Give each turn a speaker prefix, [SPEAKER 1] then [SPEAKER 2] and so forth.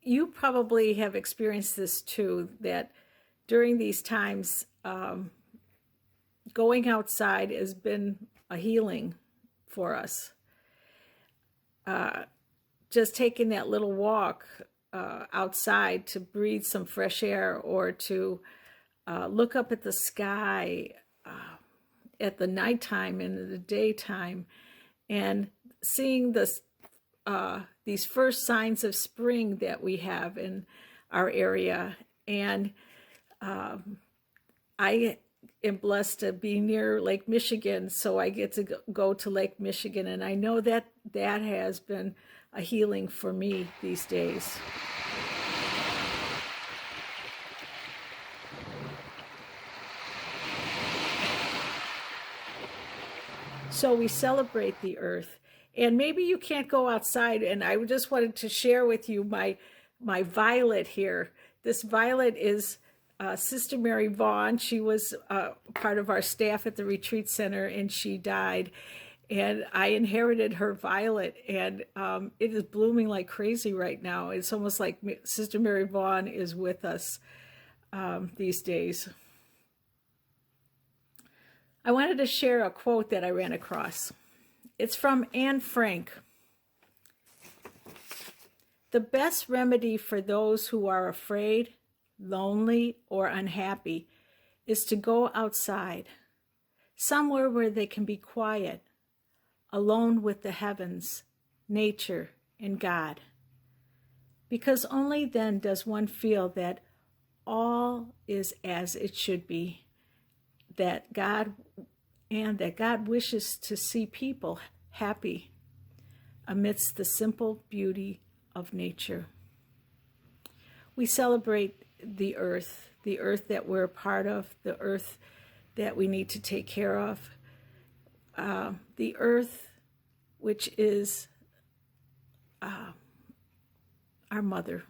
[SPEAKER 1] you probably have experienced this too, that during these times, going outside has been a healing for us. Just taking that little walk outside to breathe some fresh air, or to look up at the sky at the nighttime and in the daytime, and seeing these first signs of spring that we have in our area. And I am blessed to be near Lake Michigan, so I get to go to Lake Michigan, and I know that that has been a healing for me these days. So we celebrate the earth. And maybe you can't go outside, and I just wanted to share with you my violet here. This violet is Sister Mary Vaughn. She was part of our staff at the retreat center, and she died. And I inherited her violet, and it is blooming like crazy right now. It's almost like Sister Mary Vaughn is with us these days. I wanted to share a quote that I ran across. It's from Anne Frank. The best remedy for those who are afraid, lonely, or unhappy is to go outside, somewhere where they can be quiet, alone with the heavens, nature, and God. Because only then does one feel that all is as it should be, that God wishes to see people happy amidst the simple beauty of nature. We celebrate the earth that we're a part of, the earth that we need to take care of, the earth which is our mother.